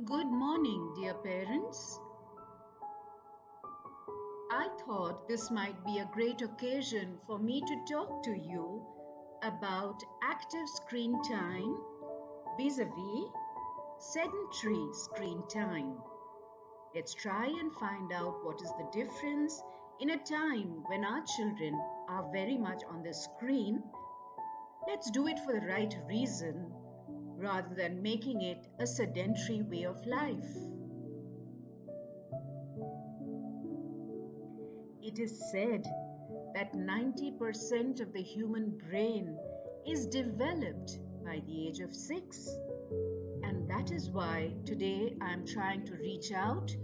Good morning, dear parents. I thought this might be a great occasion for me to talk to you about active screen time vis-a-vis sedentary screen time. Let's try and find out what is the difference in a time when our children are very much on the screen. Let's do it for the right reason rather than making it a sedentary way of life. It is said that 90% of the human brain is developed by the age of 6. And that is why today I am trying to reach out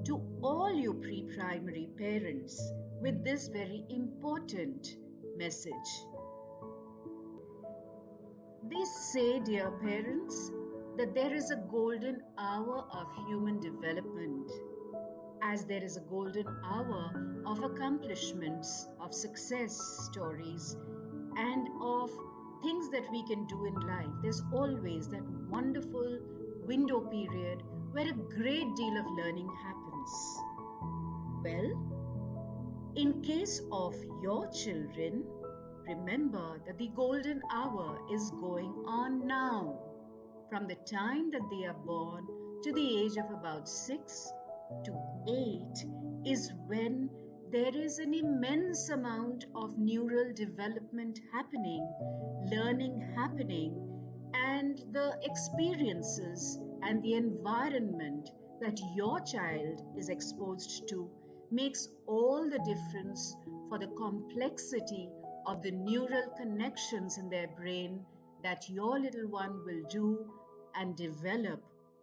to all you pre-primary parents with this very important message. They say, dear parents, that there is a golden hour of human development, as there is a golden hour of accomplishments, of success stories, and of things that we can do in life. There's always that wonderful window period where a great deal of learning happens. Well, in case of your children, remember that the golden hour is going on now. From the time that they are born to the age of about 6 to 8 is when there is an immense amount of neural development happening, learning happening, and the experiences and the environment that your child is exposed to makes all the difference for the complexity of the neural connections in their brain that your little one will do and develop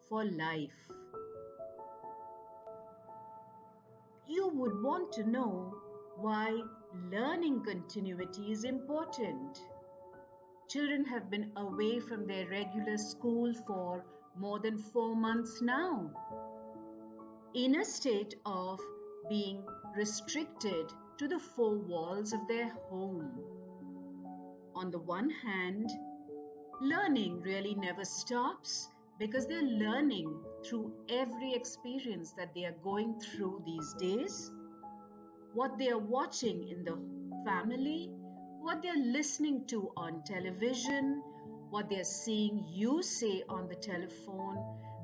for life. You would want to know why learning continuity is important. Children have been away from their regular school for more than 4 months now, in a state of being restricted to the four walls of their home. On the one hand, learning really never stops because they're learning through every experience that they are going through these days, what they are watching in the family, what they're listening to on television, what they're seeing you say on the telephone,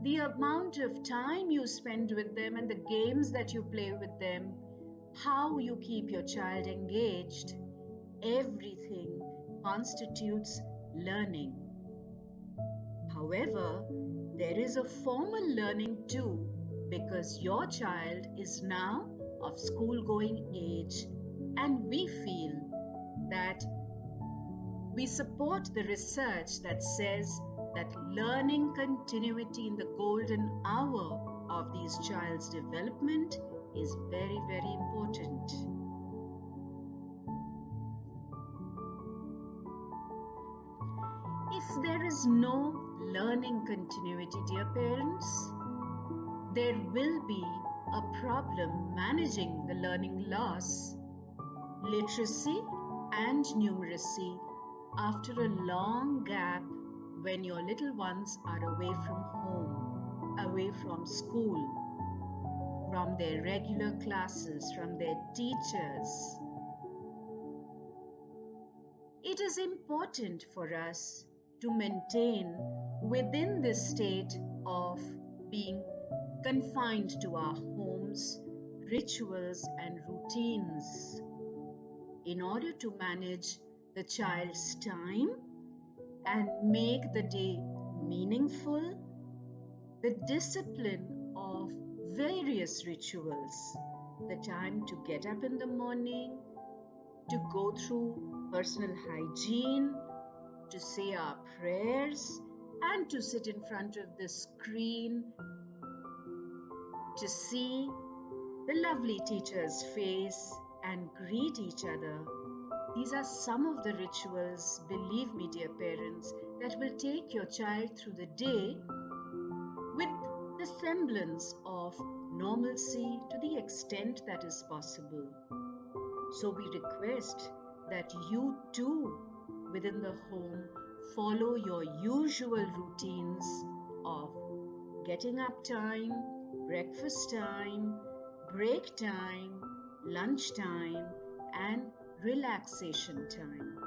the amount of time you spend with them and the games that you play with them, how you keep your child engaged, everything constitutes learning. However, there is a formal learning too, because your child is now of school-going age, and we feel that we support the research that says that learning continuity in the golden hour of these child's development is very, very important. If there is no learning continuity, dear parents, there will be a problem managing the learning loss, literacy and numeracy after a long gap when your little ones are away from home, away from school, from their regular classes, from their teachers. It is important for us to maintain within this state of being confined to our homes, rituals and routines in order to manage the child's time and make the day meaningful. The discipline of various rituals, the time to get up in the morning, to go through personal hygiene, to say our prayers, and to sit in front of the screen to see the lovely teacher's face and greet each other. These are some of the rituals, believe me, dear parents, that will take your child through the day with the semblance of normalcy to the extent that is possible. So we request that you too, within the home, follow your usual routines of getting up time, breakfast time, break time, lunch time, and relaxation time.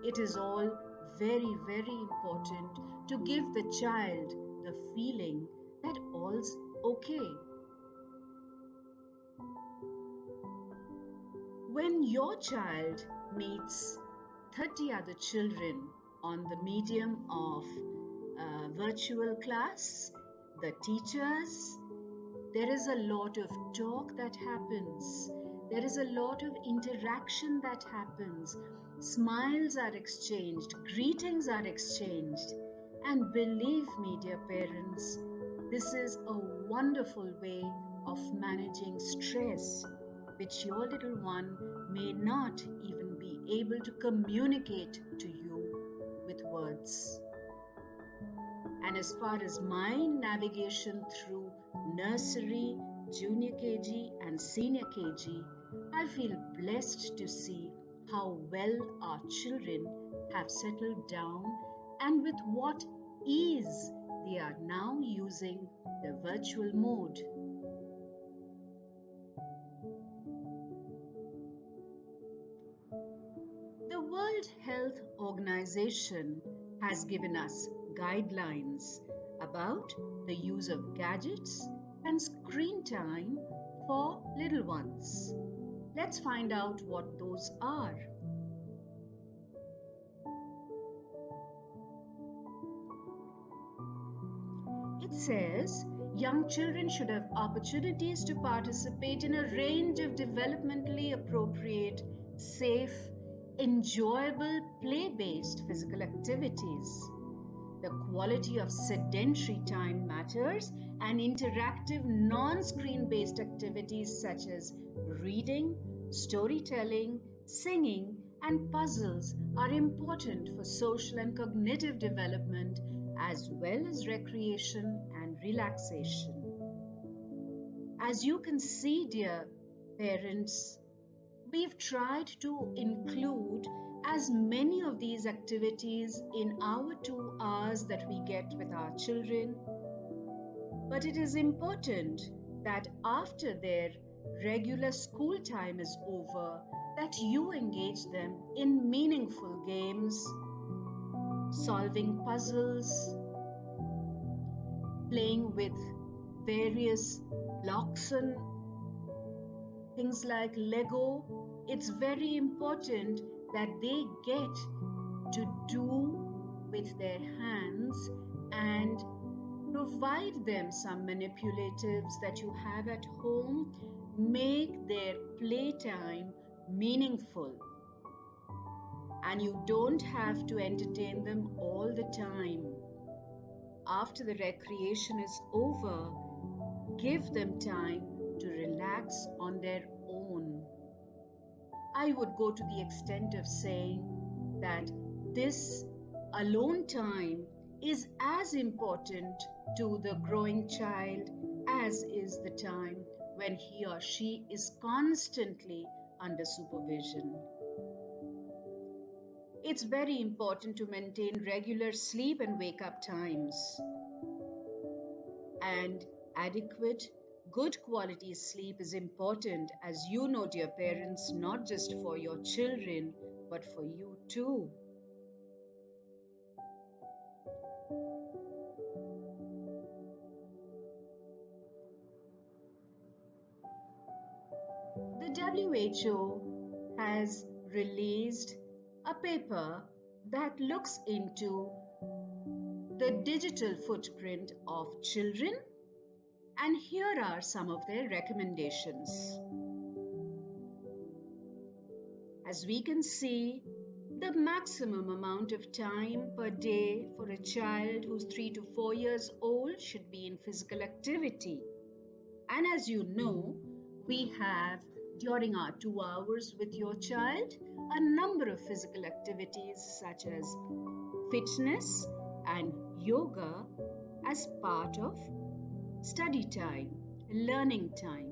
It is all very, very important to give the child the feeling that all's okay. When your child meets 30 other children on the medium of virtual class, the teachers, there is a lot of talk that happens. There is a lot of interaction that happens. Smiles are exchanged, greetings are exchanged. And believe me, dear parents, this is a wonderful way of managing stress, which your little one may not even be able to communicate to you with words. And as far as my navigation through nursery, junior KG, and senior KG, I feel blessed to see how well our children have settled down and with what ease they are now using the virtual mode. The World Health Organization has given us guidelines about the use of gadgets and screen time for little ones. Let's find out what those are. It says young children should have opportunities to participate in a range of developmentally appropriate, safe, enjoyable, play-based physical activities. The quality of sedentary time matters, and interactive non-screen based activities such as reading, storytelling, singing, and puzzles are important for social and cognitive development as well as recreation and relaxation. As you can see, dear parents, we've tried to include as many of these activities in our 2 hours that we get with our children. But it is important that after their regular school time is over, that you engage them in meaningful games, solving puzzles, playing with various blocks and things like Lego. It's very important that they get to do with their hands and provide them some manipulatives that you have at home. Make their playtime meaningful. And you don't have to entertain them all the time. After the recreation is over, give them time to relax on their own. I would go to the extent of saying that this alone time is as important to the growing child as is the time when he or she is constantly under supervision. It's very important to maintain regular sleep and wake up times. And adequate, good quality sleep is important, as you know, dear parents, not just for your children, but for you too. The WHO has released a paper that looks into the digital footprint of children, and here are some of their recommendations. As we can see, the maximum amount of time per day for a child who's 3 to 4 years old should be in physical activity. And as you know, we have, during our 2 hours with your child, a number of physical activities such as fitness and yoga as part of study time, learning time.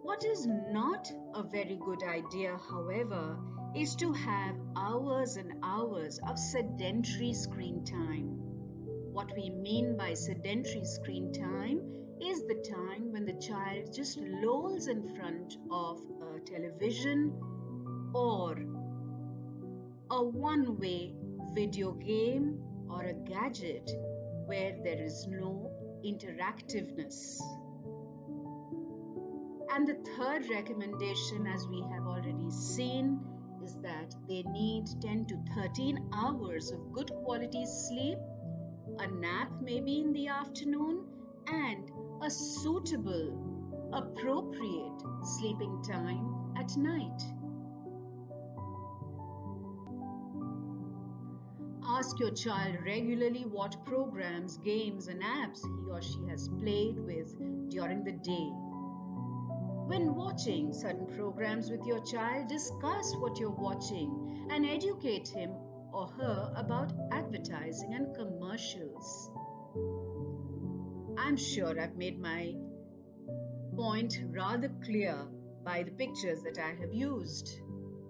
What is not a very good idea, however, is to have hours and hours of sedentary screen time. What we mean by sedentary screen time is the time when the child just lolls in front of a television or a one-way video game or a gadget where there is no interactiveness. And the third recommendation, as we have already seen, is that they need 10 to 13 hours of good quality sleep, a nap maybe in the afternoon, and a suitable, appropriate sleeping time at night. Ask your child regularly what programs, games, and apps he or she has played with during the day. When watching certain programs with your child, discuss what you're watching and educate him or her about advertising and commercials. I'm sure I've made my point rather clear by the pictures that I have used.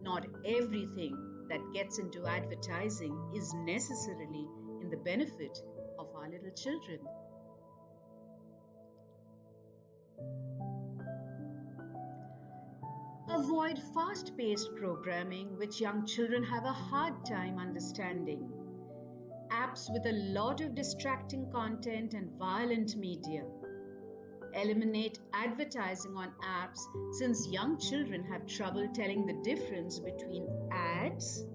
Not everything that gets into advertising is necessarily in the benefit of our little children. Avoid fast-paced programming which young children have a hard time understanding. Apps with a lot of distracting content and violent media. Eliminate advertising on apps since young children have trouble telling the difference between ads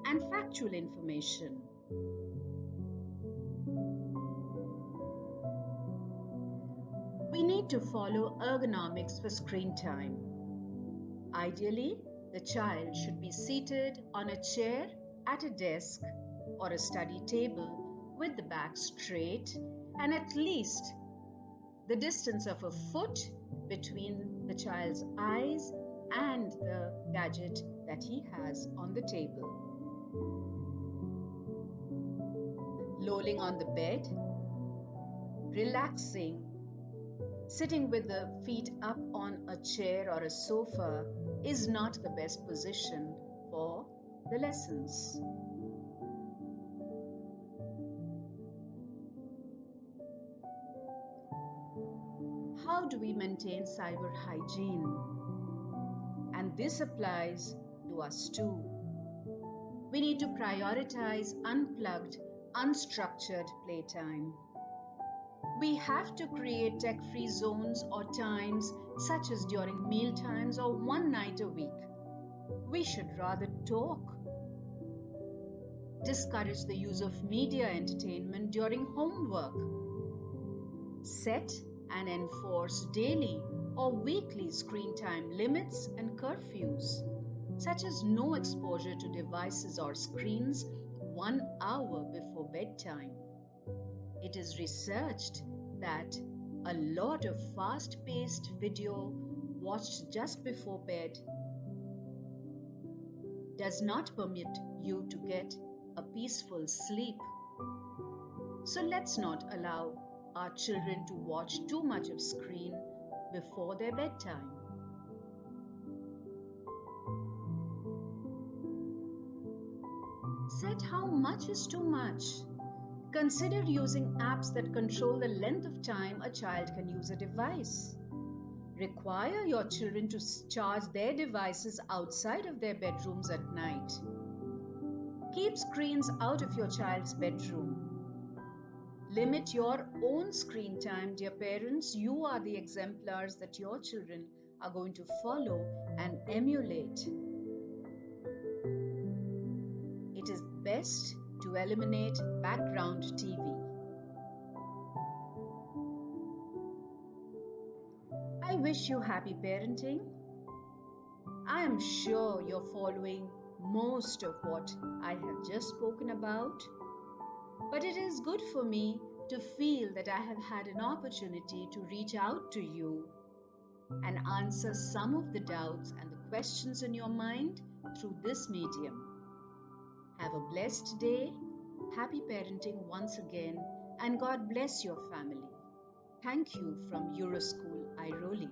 and factual information. We need to follow ergonomics for screen time. Ideally, the child should be seated on a chair at a desk or a study table with the back straight and at least the distance of a foot between the child's eyes and the gadget that he has on the table. Lolling on the bed, relaxing, sitting with the feet up on a chair or a sofa is not the best position for the lessons. How do we maintain cyber hygiene? And this applies to us too. We need to prioritize unplugged, unstructured playtime. We have to create tech-free zones or times, such as during meal times or one night a week. We should rather talk. Discourage the use of media entertainment during homework. Set and enforce daily or weekly screen time limits and curfews, such as no exposure to devices or screens 1 hour before bedtime. It is researched that a lot of fast-paced video watched just before bed does not permit you to get a peaceful sleep. So let's not allow our children to watch too much of screen before their bedtime. Set how much is too much. Consider using apps that control the length of time a child can use a device. Require your children to charge their devices outside of their bedrooms at night. Keep screens out of your child's bedroom. Limit your own screen time, dear parents. You are the exemplars that your children are going to follow and emulate. It is best to eliminate background TV. I wish you happy parenting. I am sure you're following most of what I have just spoken about, but it is good for me to feel that I have had an opportunity to reach out to you and answer some of the doubts and the questions in your mind through this medium. Have a blessed day, happy parenting once again, and God bless your family. Thank you from EuroSchool Airoli.